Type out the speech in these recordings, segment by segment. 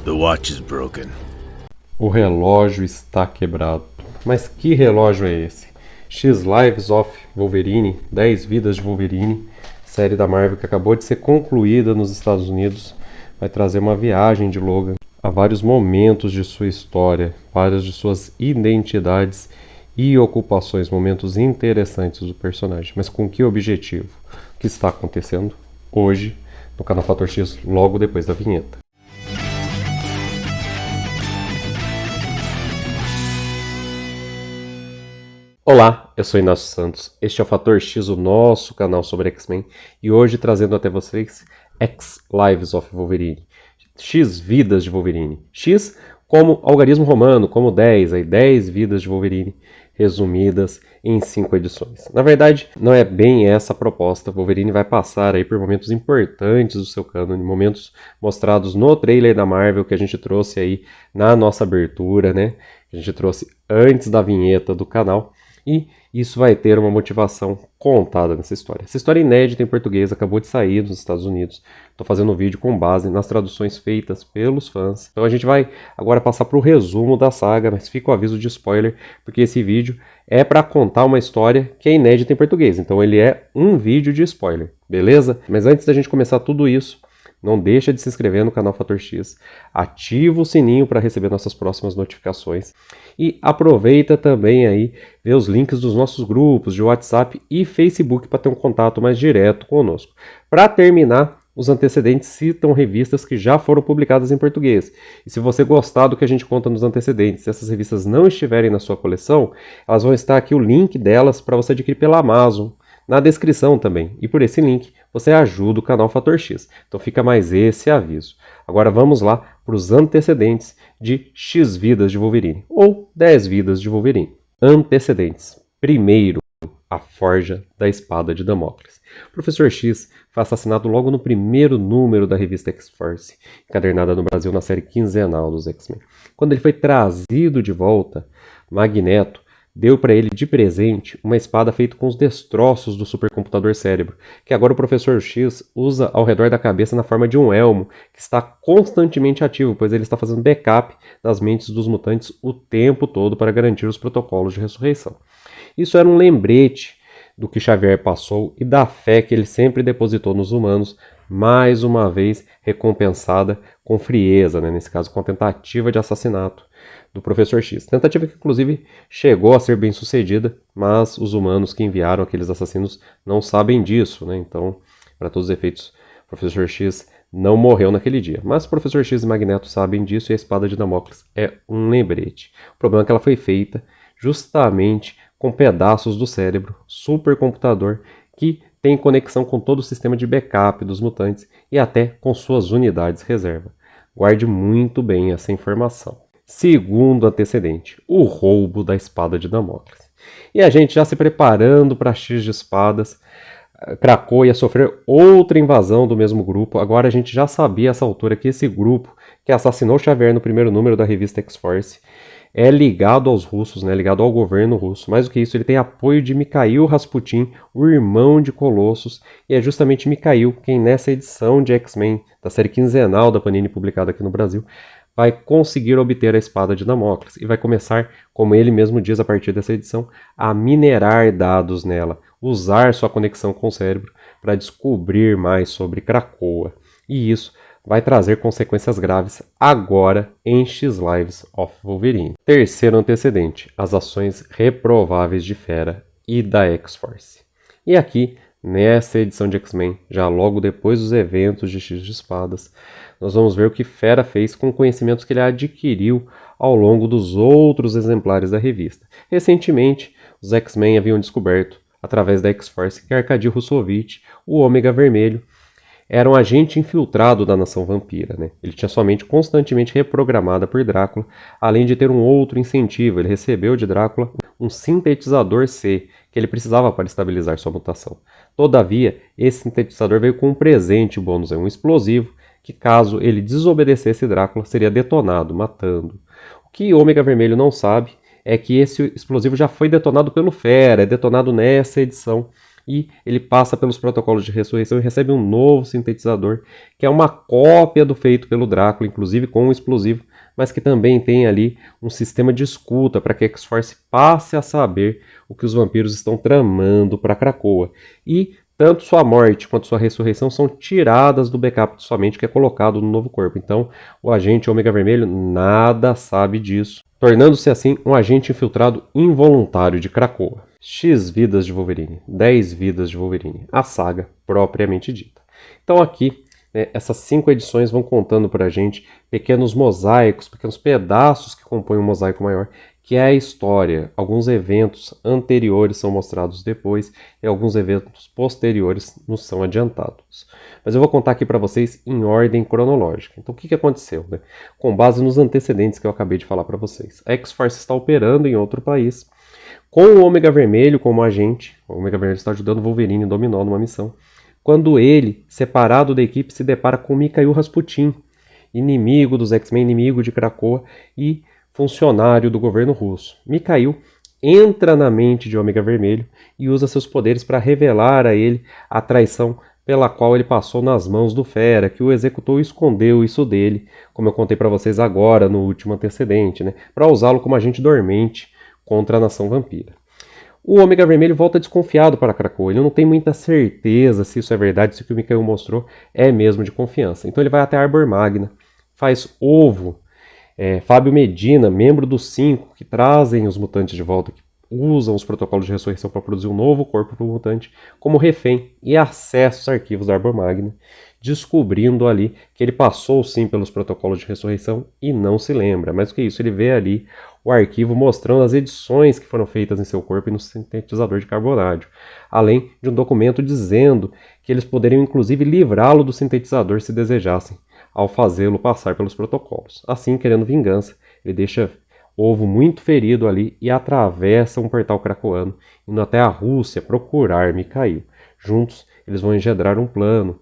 The watch is broken. O relógio está quebrado. Mas que relógio é esse? X Lives of Wolverine, 10 Vidas de Wolverine, série da Marvel que acabou de ser concluída nos Estados Unidos, vai trazer uma viagem de Logan a vários momentos de sua história, várias de suas identidades e ocupações, momentos interessantes do personagem. Mas com que objetivo? O que está acontecendo hoje no canal Fator X, logo depois da vinheta. Olá, eu sou Inácio Santos, este é o Fator X, o nosso canal sobre X-Men, e hoje trazendo até vocês X Lives of Wolverine, X Vidas de Wolverine, X como algarismo romano, como 10, aí 10 vidas de Wolverine, resumidas em 5 edições. Na verdade, não é bem essa a proposta. Wolverine vai passar aí por momentos importantes do seu cânone, momentos mostrados no trailer da Marvel que a gente trouxe aí na nossa abertura, né? Que a gente trouxe antes da vinheta do canal. E isso vai ter uma motivação contada nessa história. Essa história inédita em português acabou de sair nos Estados Unidos. Estou fazendo um vídeo com base nas traduções feitas pelos fãs. Então a gente vai agora passar para o resumo da saga, mas fica o aviso de spoiler, porque esse vídeo é para contar uma história que é inédita em português. Então ele é um vídeo de spoiler, beleza? Mas antes da gente começar tudo isso, não deixa de se inscrever no canal Fator X, ativa o sininho para receber nossas próximas notificações e aproveita também aí ver os links dos nossos grupos de WhatsApp e Facebook para ter um contato mais direto conosco. Para terminar, os antecedentes citam revistas que já foram publicadas em português. E se você gostar do que a gente conta nos antecedentes, se essas revistas não estiverem na sua coleção, elas vão estar aqui o link delas para você adquirir pela Amazon, na descrição também. E por esse link você ajuda o canal Fator X. Então fica mais esse aviso. Agora vamos lá para os antecedentes de X Vidas de Wolverine, ou 10 Vidas de Wolverine. Antecedentes. Primeiro, a Forja da Espada de Damocles. O Professor X foi assassinado logo no primeiro número da revista X-Force, encadernada no Brasil na série quinzenal dos X-Men. Quando ele foi trazido de volta, Magneto deu para ele de presente uma espada feita com os destroços do supercomputador cérebro, que agora o Professor X usa ao redor da cabeça na forma de um elmo, que está constantemente ativo, pois ele está fazendo backup das mentes dos mutantes o tempo todo para garantir os protocolos de ressurreição. Isso era um lembrete do que Xavier passou e da fé que ele sempre depositou nos humanos, mais uma vez recompensada com frieza, né? Nesse caso com a tentativa de assassinato do Professor X. Tentativa que inclusive chegou a ser bem sucedida, mas os humanos que enviaram aqueles assassinos não sabem disso, né? Então, para todos os efeitos, o Professor X não morreu naquele dia. Mas o Professor X e Magneto sabem disso e a espada de Damocles é um lembrete. O problema é que ela foi feita justamente com pedaços do cérebro, supercomputador, que tem conexão com todo o sistema de backup dos mutantes e até com suas unidades reserva. Guarde muito bem essa informação. Segundo antecedente, o roubo da espada de Damocles. E a gente já se preparando para X de espadas, Krakoa ia sofrer outra invasão do mesmo grupo. Agora a gente já sabia a essa altura que esse grupo que assassinou Xavier no primeiro número da revista X-Force é ligado aos russos, né, ligado ao governo russo. Mais do que isso, ele tem apoio de Mikhail Rasputin, o irmão de Colossus, e é justamente Mikhail quem nessa edição de X-Men, da série quinzenal da Panini publicada aqui no Brasil, vai conseguir obter a espada de Damocles e vai começar, como ele mesmo diz a partir dessa edição, a minerar dados nela, usar sua conexão com o cérebro para descobrir mais sobre Krakoa. E isso vai trazer consequências graves agora em X Lives of Wolverine. Terceiro antecedente, as ações reprováveis de Fera e da X-Force. E aqui, nessa edição de X-Men, já logo depois dos eventos de X de Espadas, nós vamos ver o que Fera fez com conhecimentos que ele adquiriu ao longo dos outros exemplares da revista. Recentemente, os X-Men haviam descoberto, através da X-Force, que Arkady Rossovich, o Ômega Vermelho, era um agente infiltrado da nação vampira, né? Ele tinha sua mente constantemente reprogramada por Drácula, além de ter um outro incentivo. Ele recebeu de Drácula um sintetizador C, que ele precisava para estabilizar sua mutação. Todavia, esse sintetizador veio com um presente bônus, um explosivo, que caso ele desobedecesse Drácula, seria detonado, matando. O que Ômega Vermelho não sabe é que esse explosivo já foi detonado pelo Fera, é detonado nessa edição e ele passa pelos protocolos de ressurreição e recebe um novo sintetizador, que é uma cópia do feito pelo Drácula, inclusive com um explosivo, mas que também tem ali um sistema de escuta para que a X-Force passe a saber o que os vampiros estão tramando para Krakoa. E tanto sua morte quanto sua ressurreição são tiradas do backup de sua mente que é colocado no novo corpo. Então, o agente Ômega Vermelho nada sabe disso, tornando-se assim um agente infiltrado involuntário de Krakoa. X vidas de Wolverine, 10 vidas de Wolverine, a saga propriamente dita. Então aqui, essas 5 edições vão contando para a gente pequenos mosaicos, pequenos pedaços que compõem um mosaico maior, que é a história. Alguns eventos anteriores são mostrados depois e alguns eventos posteriores nos são adiantados. Mas eu vou contar aqui para vocês em ordem cronológica. Então o que aconteceu? Com base nos antecedentes que eu acabei de falar para vocês. A X-Force está operando em outro país, com o Ômega Vermelho como agente. O Ômega Vermelho está ajudando o Wolverine e Dominó numa missão. Quando ele, separado da equipe, se depara com Mikhail Rasputin, inimigo dos X-Men, inimigo de Krakoa e funcionário do governo russo. Mikhail entra na mente de Ômega Vermelho e usa seus poderes para revelar a ele a traição pela qual ele passou nas mãos do Fera, que o executou e escondeu isso dele, como eu contei para vocês agora no último antecedente, para usá-lo como agente dormente contra a nação vampira. O Ômega Vermelho volta desconfiado para Krakoa. Ele não tem muita certeza se isso é verdade, se o que o Mikhail mostrou é mesmo de confiança. Então ele vai até a Arbor Magna, faz ovo. Fábio Medina, membro dos 5 que trazem os mutantes de volta, que usam os protocolos de ressurreição para produzir um novo corpo para o mutante, como refém e acessa os arquivos da Arbor Magna, descobrindo ali que ele passou sim pelos protocolos de ressurreição e não se lembra. Mais do que isso, ele vê ali o arquivo mostrando as edições que foram feitas em seu corpo e no sintetizador de carbonádio, além de um documento dizendo que eles poderiam inclusive livrá-lo do sintetizador se desejassem, ao fazê-lo passar pelos protocolos. Assim, querendo vingança, ele deixa Ovo muito ferido ali e atravessa um portal cracoano, indo até a Rússia procurar Mikhail. Juntos, eles vão engendrar um plano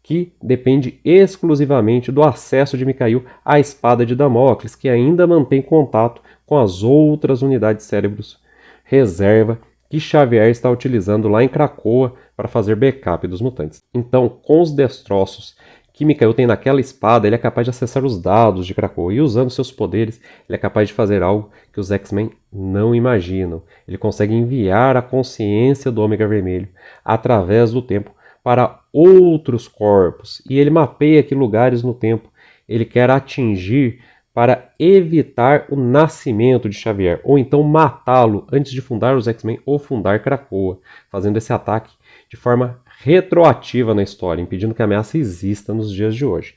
que depende exclusivamente do acesso de Mikhail à espada de Damocles, que ainda mantém contato com as outras unidades cérebros reserva que Xavier está utilizando lá em Krakoa para fazer backup dos mutantes. Então, com os destroços que Mikhail tem naquela espada, ele é capaz de acessar os dados de Krakoa e, usando seus poderes, ele é capaz de fazer algo que os X-Men não imaginam. Ele consegue enviar a consciência do Ômega Vermelho através do tempo para outros corpos, e ele mapeia que lugares no tempo ele quer atingir para evitar o nascimento de Xavier, ou então matá-lo antes de fundar os X-Men ou fundar Krakoa, fazendo esse ataque de forma retroativa na história, impedindo que a ameaça exista nos dias de hoje.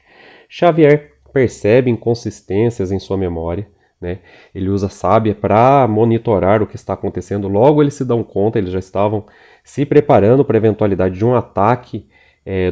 Xavier percebe inconsistências em sua memória, ele usa sábia para monitorar o que está acontecendo. Logo eles se dão conta, eles já estavam se preparando para a eventualidade de um ataque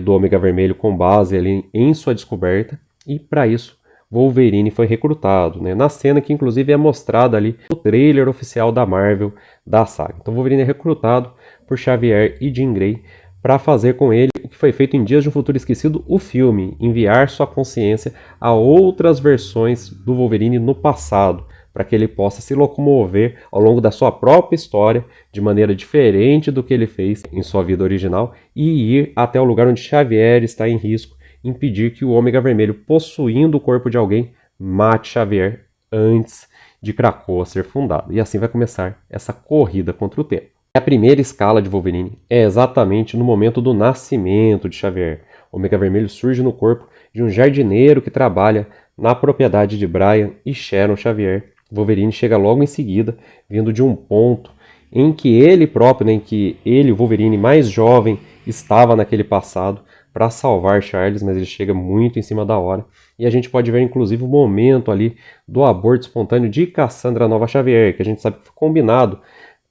do Ômega Vermelho com base ali em sua descoberta, e para isso Wolverine foi recrutado, na cena que inclusive é mostrada ali no trailer oficial da Marvel da saga. Então Wolverine é recrutado por Xavier e Jean Grey para fazer com ele o que foi feito em Dias de um Futuro Esquecido, o filme, enviar sua consciência a outras versões do Wolverine no passado, para que ele possa se locomover ao longo da sua própria história de maneira diferente do que ele fez em sua vida original e ir até o lugar onde Xavier está em risco, impedir que o Ômega Vermelho, possuindo o corpo de alguém, mate Xavier antes de Krakoa ser fundado. E assim vai começar essa corrida contra o tempo. A primeira escala de Wolverine é exatamente no momento do nascimento de Xavier. O Ômega Vermelho surge no corpo de um jardineiro que trabalha na propriedade de Brian e Sharon Xavier. Wolverine chega logo em seguida, vindo de um ponto em que ele próprio, em que ele, o Wolverine mais jovem, estava naquele passado para salvar Charles, mas ele chega muito em cima da hora. E a gente pode ver inclusive o momento ali do aborto espontâneo de Cassandra Nova Xavier, que a gente sabe que foi combinado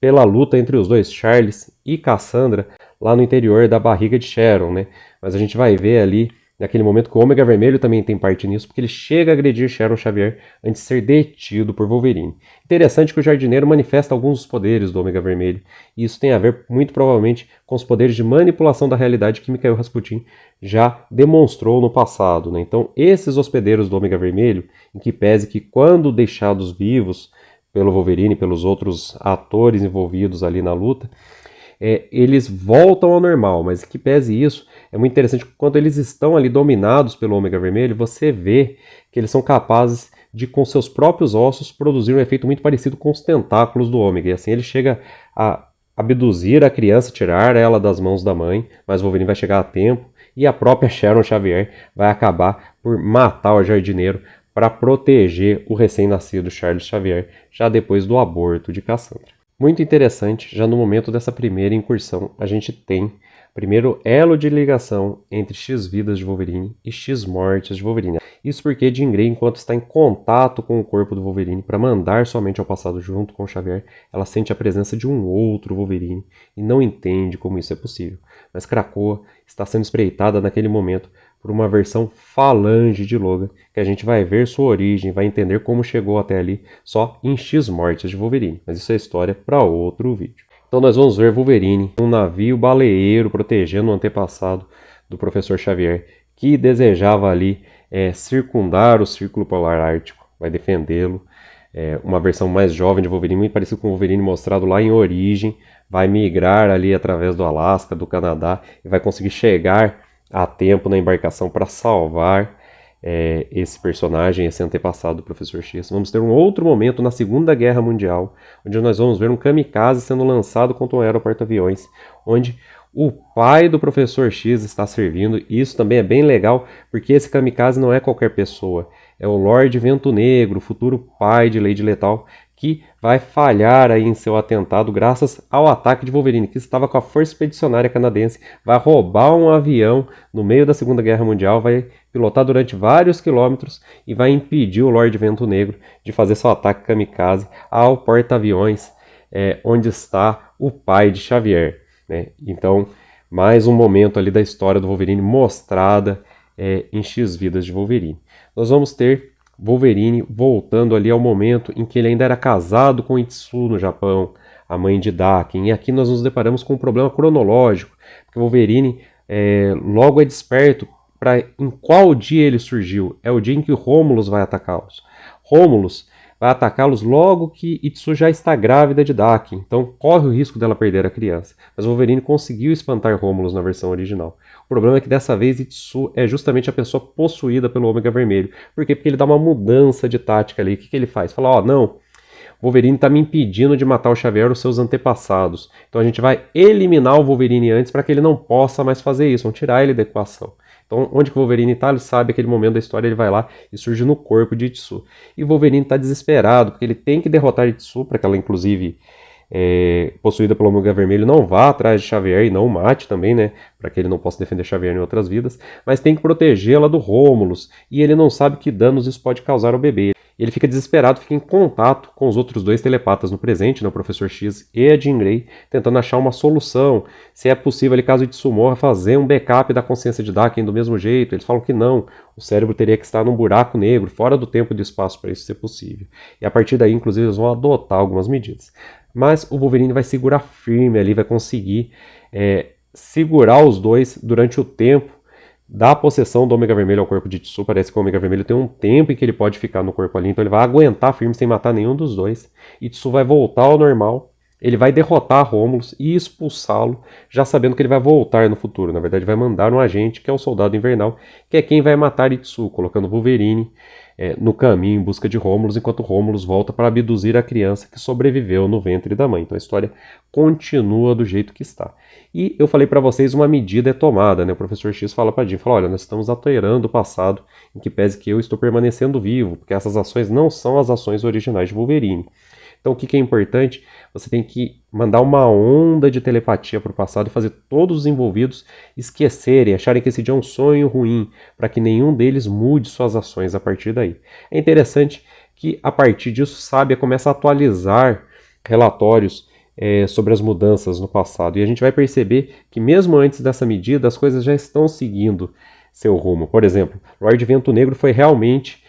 pela luta entre os dois, Charles e Cassandra, lá no interior da barriga de Sharon, Mas a gente vai ver ali, naquele momento, que o Ômega Vermelho também tem parte nisso, porque ele chega a agredir Sharon Xavier antes de ser detido por Wolverine. Interessante que o jardineiro manifesta alguns dos poderes do Ômega Vermelho, e isso tem a ver, muito provavelmente, com os poderes de manipulação da realidade que Mikhail Rasputin já demonstrou no passado, Então, esses hospedeiros do Ômega Vermelho, em que pese que, quando deixados vivos pelo Wolverine e pelos outros atores envolvidos ali na luta, eles voltam ao normal, mas que pese isso, é muito interessante que quando eles estão ali dominados pelo ômega vermelho, você vê que eles são capazes de, com seus próprios ossos, produzir um efeito muito parecido com os tentáculos do ômega, e assim ele chega a abduzir a criança, tirar ela das mãos da mãe, mas o Wolverine vai chegar a tempo, e a própria Sharon Xavier vai acabar por matar o jardineiro para proteger o recém-nascido Charles Xavier, já depois do aborto de Cassandra. Muito interessante, já no momento dessa primeira incursão, a gente tem primeiro elo de ligação entre X vidas de Wolverine e X mortes de Wolverine. Isso porque Jean Grey, enquanto está em contato com o corpo do Wolverine para mandar somente ao passado junto com o Xavier, ela sente a presença de um outro Wolverine e não entende como isso é possível. Mas Krakoa está sendo espreitada naquele momento por uma versão falange de Logan, que a gente vai ver sua origem, vai entender como chegou até ali só em X mortes de Wolverine. Mas isso é história para outro vídeo. Então nós vamos ver Wolverine, um navio baleeiro protegendo o antepassado do Professor Xavier, que desejava ali circundar o Círculo Polar Ártico, vai defendê-lo. Uma versão mais jovem de Wolverine, muito parecido com o Wolverine mostrado lá em Origem, vai migrar ali através do Alasca, do Canadá, e vai conseguir chegar a tempo na embarcação para salvar esse personagem, esse antepassado do Professor X. Vamos ter um outro momento na Segunda Guerra Mundial, onde nós vamos ver um kamikaze sendo lançado contra um aeroporto-aviões, onde o pai do Professor X está servindo, e isso também é bem legal, porque esse kamikaze não é qualquer pessoa, é o Lord Vento Negro, futuro pai de Lady Lethal, que vai falhar aí em seu atentado graças ao ataque de Wolverine, que estava com a Força Expedicionária Canadense, vai roubar um avião no meio da Segunda Guerra Mundial, vai pilotar durante vários quilômetros e vai impedir o Lord Vento Negro de fazer seu ataque kamikaze ao porta-aviões onde está o pai de Xavier. Né? Então, mais um momento ali da história do Wolverine mostrada em X vidas de Wolverine. Nós vamos ter Wolverine voltando ali ao momento em que ele ainda era casado com Itsu no Japão, a mãe de Daken. E aqui nós nos deparamos com um problema cronológico, porque Wolverine logo é desperto para em qual dia ele surgiu. É o dia em que Romulus vai atacá-los. Romulus vai atacá-los logo que Itsu já está grávida de Daken, então corre o risco dela perder a criança. Mas Wolverine conseguiu espantar Romulus na versão original. O problema é que dessa vez Itsu é justamente a pessoa possuída pelo Ômega Vermelho. Por quê? Porque ele dá uma mudança de tática ali. O que ele faz? Fala, não, Wolverine está me impedindo de matar o Xavier e os seus antepassados. Então a gente vai eliminar o Wolverine antes para que ele não possa mais fazer isso, vamos tirar ele da equação. Então, onde que o Wolverine está, ele sabe aquele momento da história, ele vai lá e surge no corpo de Itsu. E o Wolverine está desesperado, porque ele tem que derrotar Itsu, para que ela, inclusive, possuída pelo Ômega Vermelho, não vá atrás de Xavier e não o mate também, né? Para que ele não possa defender Xavier em outras vidas. Mas tem que protegê-la do Romulus. E ele não sabe que danos isso pode causar ao bebê. Ele fica desesperado, fica em contato com os outros dois telepatas no presente, né, o Professor X e a Jean Grey, tentando achar uma solução. Se é possível, ali, caso Itsu morra, fazer um backup da consciência de Daken do mesmo jeito. Eles falam que não, o cérebro teria que estar num buraco negro, fora do tempo e do espaço para isso ser possível. E a partir daí, inclusive, eles vão adotar algumas medidas. Mas o Wolverine vai segurar firme ali, vai conseguir segurar os dois durante o tempo da possessão do Ômega Vermelho ao corpo de Itsu. Parece que o Ômega Vermelho tem um tempo em que ele pode ficar no corpo ali, então ele vai aguentar firme sem matar nenhum dos dois. Itsu vai voltar ao normal, ele vai derrotar Romulus e expulsá-lo, já sabendo que ele vai voltar no futuro. Na verdade, vai mandar um agente, que é o Soldado Invernal, que é quem vai matar Itsu, colocando Wolverine no caminho em busca de Romulus, enquanto Romulus volta para abduzir a criança que sobreviveu no ventre da mãe. Então a história continua do jeito que está. E eu falei para vocês, uma medida é tomada, né? O Professor X fala para Jean, olha, nós estamos alterando o passado, em que pese que eu estou permanecendo vivo, porque essas ações não são as ações originais de Wolverine. Então o que é importante? Você tem que mandar uma onda de telepatia para o passado e fazer todos os envolvidos esquecerem, acharem que esse dia é um sonho ruim, para que nenhum deles mude suas ações a partir daí. É interessante que a partir disso Sábia começa a atualizar relatórios sobre as mudanças no passado. E a gente vai perceber que mesmo antes dessa medida as coisas já estão seguindo seu rumo. Por exemplo, Lord Vento Negro foi realmente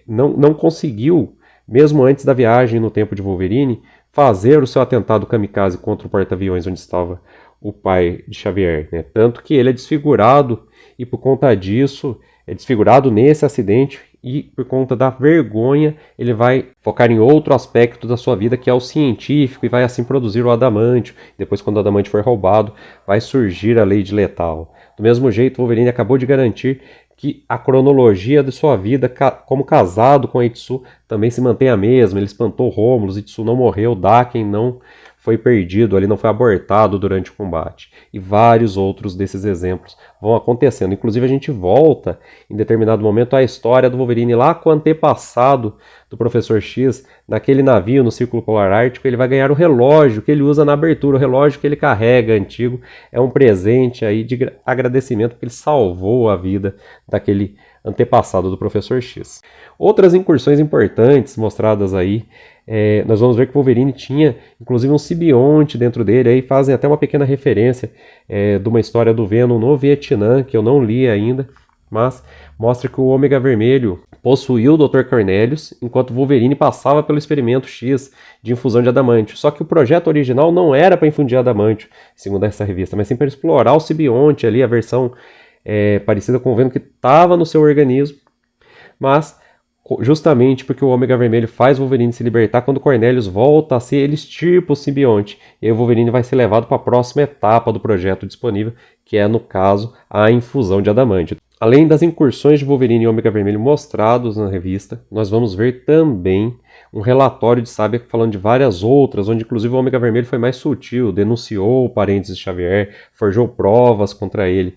não conseguiu, mesmo antes da viagem no tempo de Wolverine, fazer o seu atentado kamikaze contra o porta-aviões onde estava o pai de Xavier. Né? Tanto que ele é desfigurado e por conta disso é desfigurado nesse acidente e, por conta da vergonha, ele vai focar em outro aspecto da sua vida, que é o científico, e vai assim produzir o adamantio. Depois, quando o adamantio for roubado, vai surgir a Lady Lethal. Do mesmo jeito, Wolverine acabou de garantir que a cronologia de sua vida como casado com a Itsu também se mantém a mesma. Ele espantou Romulus, Itsu não morreu, Daken não foi perdido, ali não foi abortado durante o combate. E vários outros desses exemplos vão acontecendo. Inclusive a gente volta em determinado momento à história do Wolverine lá com o antepassado do Professor X, naquele navio no Círculo Polar Ártico. Ele vai ganhar o relógio que ele usa na abertura, o relógio que ele carrega antigo. É um presente aí de agradecimento porque ele salvou a vida daquele antepassado do Professor X. Outras incursões importantes mostradas aí, nós vamos ver que o Wolverine tinha inclusive um simbionte dentro dele, aí fazem até uma pequena referência de uma história do Venom no Vietnã, que eu não li ainda, mas mostra que o Ômega Vermelho possuiu o Dr. Cornelius, enquanto o Wolverine passava pelo experimento X de infusão de adamantio. Só que o projeto original não era para infundir adamantio, segundo essa revista, mas sim para explorar o simbionte ali, a versão parecida com o Venom que estava no seu organismo, mas justamente porque o Ômega Vermelho faz o Wolverine se libertar, quando Cornelius volta a ser, ele extirpa o simbionte, e aí o Wolverine vai ser levado para a próxima etapa do projeto disponível, que é, no caso, a infusão de adamantio. Além das incursões de Wolverine e Ômega Vermelho mostrados na revista, nós vamos ver também um relatório de Sabia falando de várias outras, onde inclusive o Ômega Vermelho foi mais sutil, denunciou parentes de Xavier, forjou provas contra ele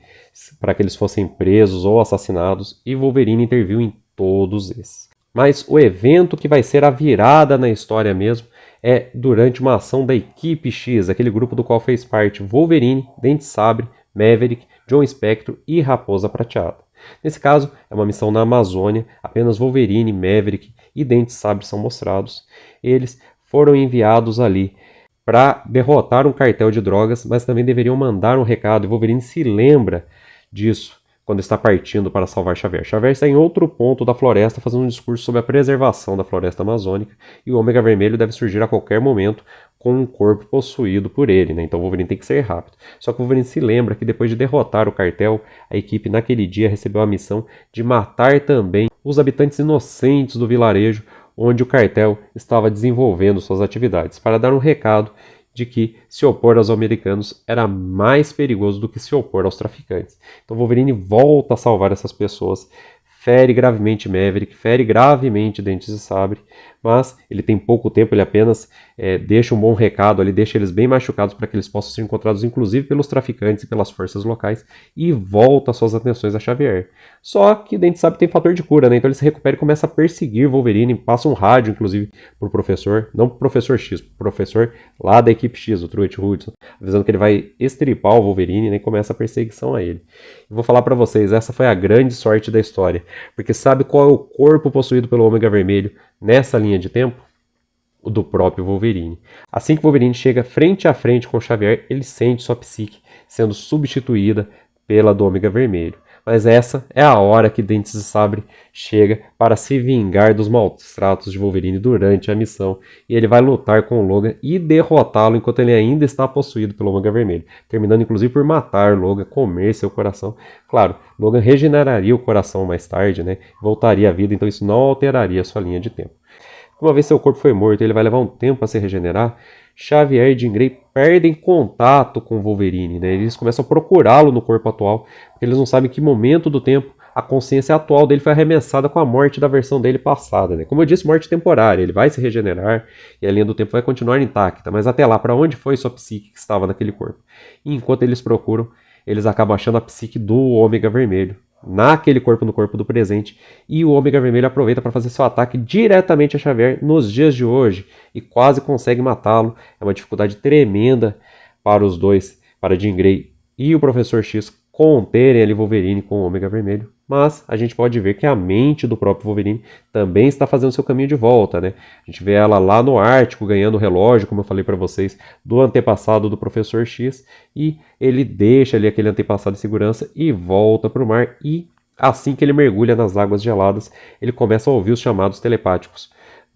para que eles fossem presos ou assassinados, e Wolverine interviu em todos esses. Mas o evento que vai ser a virada na história mesmo é durante uma ação da Equipe X, aquele grupo do qual fez parte Wolverine, Dente Sabre, Maverick, John Spector e Raposa Prateada. Nesse caso, é uma missão na Amazônia, apenas Wolverine, Maverick e Dente Sabre são mostrados. Eles foram enviados ali para derrotar um cartel de drogas, mas também deveriam mandar um recado, e Wolverine se lembra disso quando está partindo para salvar Xavier. Xavier está em outro ponto da floresta fazendo um discurso sobre a preservação da floresta amazônica, e o Ômega Vermelho deve surgir a qualquer momento com um corpo possuído por ele, né? Então o Wolverine tem que ser rápido. Só que o Wolverine se lembra que depois de derrotar o cartel, a equipe naquele dia recebeu a missão de matar também os habitantes inocentes do vilarejo onde o cartel estava desenvolvendo suas atividades, para dar um recado de que se opor aos americanos era mais perigoso do que se opor aos traficantes. Então Wolverine volta a salvar essas pessoas, fere gravemente Maverick, fere gravemente Dentes de Sabre, mas ele tem pouco tempo, ele apenas deixa um bom recado ali, deixa eles bem machucados para que eles possam ser encontrados inclusive pelos traficantes e pelas forças locais, e volta suas atenções a Xavier. Só que Dentes de Sabre tem fator de cura, né? Então ele se recupera e começa a perseguir Wolverine, passa um rádio inclusive pro professor, não pro professor X, pro professor lá da Equipe X, o Truett Hudson, avisando que ele vai estripar o Wolverine, né? E começa a perseguição a ele. Eu vou falar para vocês, essa foi a grande sorte da história, porque sabe qual é o corpo possuído pelo Ômega Vermelho nessa linha de tempo? O do próprio Wolverine. Assim que Wolverine chega frente a frente com Xavier, ele sente sua psique sendo substituída pela do Ômega Vermelho. Mas essa é a hora que Dentes de Sabre chega para se vingar dos maus tratos de Wolverine durante a missão, e ele vai lutar com o Logan e derrotá-lo enquanto ele ainda está possuído pelo Ômega Vermelho, terminando inclusive por matar Logan, comer seu coração. Claro, Logan regeneraria o coração mais tarde, né? Voltaria à vida, então isso não alteraria a sua linha de tempo. Uma vez seu corpo foi morto e ele vai levar um tempo a se regenerar, Xavier e Jean Grey perdem contato com o Wolverine, né? Eles começam a procurá-lo no corpo atual, porque eles não sabem em que momento do tempo a consciência atual dele foi arremessada com a morte da versão dele passada, né? Como eu disse, morte temporária, ele vai se regenerar e a linha do tempo vai continuar intacta, mas até lá, para onde foi sua psique que estava naquele corpo? E enquanto eles procuram, eles acabam achando a psique do Ômega Vermelho naquele corpo, no corpo do presente, e o Ômega Vermelho aproveita para fazer seu ataque diretamente a Xavier nos dias de hoje e quase consegue matá-lo. É uma dificuldade tremenda para os dois, para Jean Grey e o Professor X conterem ali Wolverine com o Ômega Vermelho, mas a gente pode ver que a mente do próprio Wolverine também está fazendo seu caminho de volta, né? A gente vê ela lá no Ártico ganhando o relógio, como eu falei para vocês, do antepassado do Professor X, e ele deixa ali aquele antepassado de segurança e volta para o mar, e assim que ele mergulha nas águas geladas, ele começa a ouvir os chamados telepáticos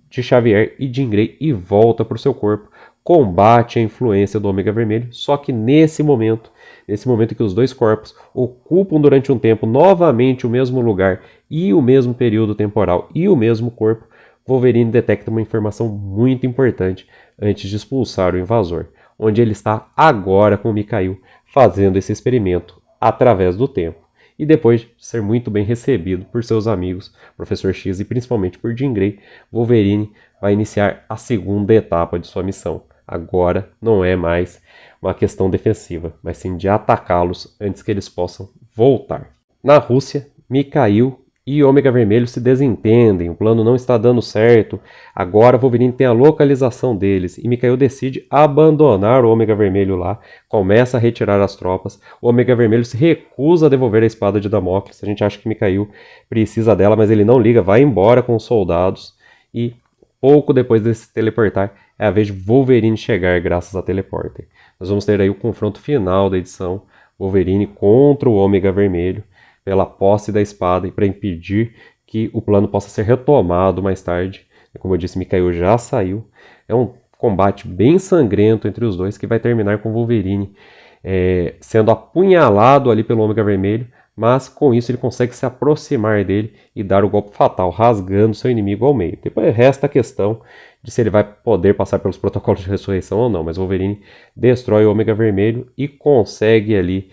de Xavier e Jean Grey e volta para o seu corpo combate a influência do ômega vermelho, só que nesse momento em que os dois corpos ocupam durante um tempo novamente o mesmo lugar e o mesmo período temporal e o mesmo corpo, Wolverine detecta uma informação muito importante antes de expulsar o invasor, onde ele está agora com Mikhail fazendo esse experimento através do tempo. E depois de ser muito bem recebido por seus amigos, Professor X e principalmente por Jean Grey, Wolverine vai iniciar a segunda etapa de sua missão. Agora não é mais uma questão defensiva, mas sim de atacá-los antes que eles possam voltar. Na Rússia, Mikhail e Ômega Vermelho se desentendem, o plano não está dando certo. Agora Wolverine tem a localização deles e Mikhail decide abandonar o Ômega Vermelho lá, começa a retirar as tropas. O Ômega Vermelho se recusa a devolver a espada de Damocles. A gente acha que Mikhail precisa dela, mas ele não liga, vai embora com os soldados e pouco depois de se teleportar, é a vez de Wolverine chegar graças a teleporter. Nós vamos ter aí o confronto final da edição, Wolverine contra o Ômega Vermelho, pela posse da espada e para impedir que o plano possa ser retomado mais tarde. Como eu disse, Mikhail já saiu. É um combate bem sangrento entre os dois que vai terminar com Wolverine sendo apunhalado ali pelo Ômega Vermelho, mas com isso ele consegue se aproximar dele e dar o golpe fatal, rasgando seu inimigo ao meio. Depois resta a questão de se ele vai poder passar pelos protocolos de ressurreição ou não, mas Wolverine destrói o Ômega Vermelho e consegue ali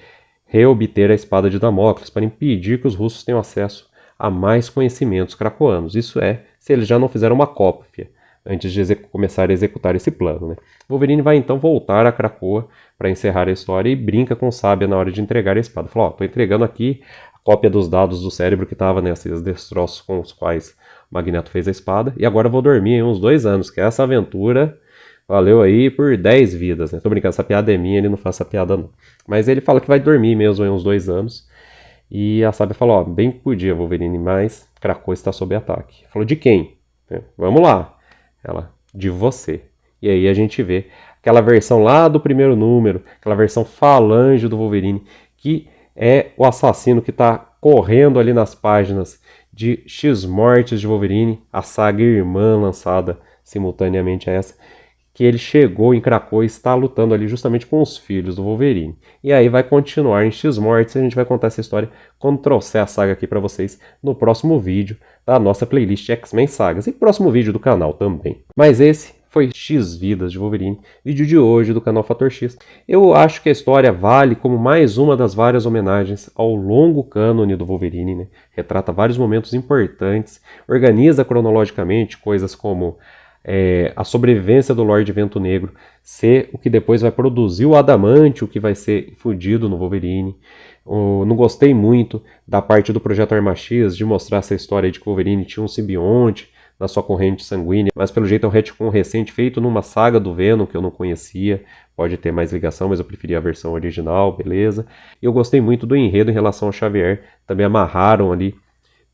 reobter a espada de Damocles para impedir que os russos tenham acesso a mais conhecimentos krakoanos. Isso se eles já não fizeram uma cópia antes de começar a executar esse plano. Né? Wolverine vai então voltar a Krakoa para encerrar a história e brinca com Sábia na hora de entregar a espada. Fala, estou entregando aqui a cópia dos dados do cérebro que estava nesses destroços com os quais o Magneto fez a espada, e agora vou dormir em uns 2 anos, que essa aventura valeu aí por 10 vidas. Né? Tô brincando, essa piada é minha, ele não faz essa piada não. Mas ele fala que vai dormir mesmo em uns 2 anos. E a Sábia falou, bem que podia, Wolverine, mas Krakoa está sob ataque. Falou, de quem? Vamos lá. Ela, de você. E aí a gente vê aquela versão lá do primeiro número, aquela versão falange do Wolverine, que é o assassino que está correndo ali nas páginas de X-Mortes de Wolverine, a saga irmã lançada simultaneamente a essa, que ele chegou em Krakoa e está lutando ali justamente com os filhos do Wolverine. E aí vai continuar em X-Mortes, e a gente vai contar essa história quando trouxer a saga aqui para vocês no próximo vídeo da nossa playlist X-Men Sagas e próximo vídeo do canal também. Mas esse foi X Vidas de Wolverine, vídeo de hoje do canal Fator X. Eu acho que a história vale como mais uma das várias homenagens ao longo cânone do Wolverine, né? Retrata vários momentos importantes, organiza cronologicamente coisas como a sobrevivência do Lorde Vento Negro ser o que depois vai produzir o Adamante, o que vai ser fundido no Wolverine. Não gostei muito da parte do Projeto Arma X de mostrar essa história de que o Wolverine tinha um simbionte na sua corrente sanguínea, mas pelo jeito é um retcon recente feito numa saga do Venom que eu não conhecia, pode ter mais ligação, mas eu preferia a versão original, beleza. E eu gostei muito do enredo em relação ao Xavier, também amarraram ali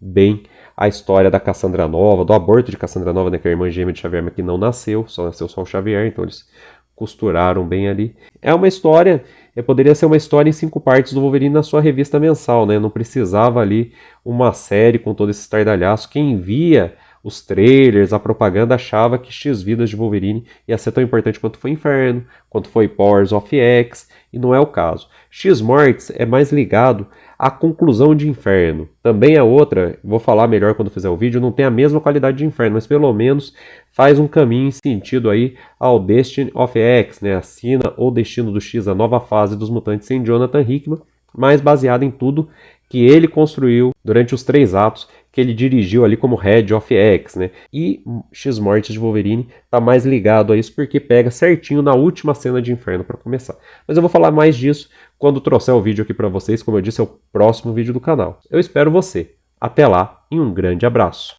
bem a história da Cassandra Nova, do aborto de Cassandra Nova, né, que é a irmã gêmea de Xavier, mas que não nasceu, só nasceu só o Xavier, então eles costuraram bem ali. É uma história, poderia ser uma história em 5 partes do Wolverine na sua revista mensal, né, não precisava ali uma série com todo esse estardalhaço. Quem via os trailers, a propaganda, achava que X Vidas de Wolverine ia ser tão importante quanto foi Inferno, quanto foi Powers of X, e não é o caso. X Mortes é mais ligado à conclusão de Inferno. Também a outra, vou falar melhor quando fizer o vídeo, não tem a mesma qualidade de Inferno, mas pelo menos faz um caminho em sentido aí ao Destiny of X, né? Assina o Destino do X, a nova fase dos mutantes sem Jonathan Hickman, mas baseado em tudo que ele construiu durante os 3 atos que ele dirigiu ali como Head of X, né? E X-Mortes de Wolverine tá mais ligado a isso porque pega certinho na última cena de Inferno para começar. Mas eu vou falar mais disso quando trouxer o vídeo aqui para vocês, como eu disse, é o próximo vídeo do canal. Eu espero você. Até lá e um grande abraço.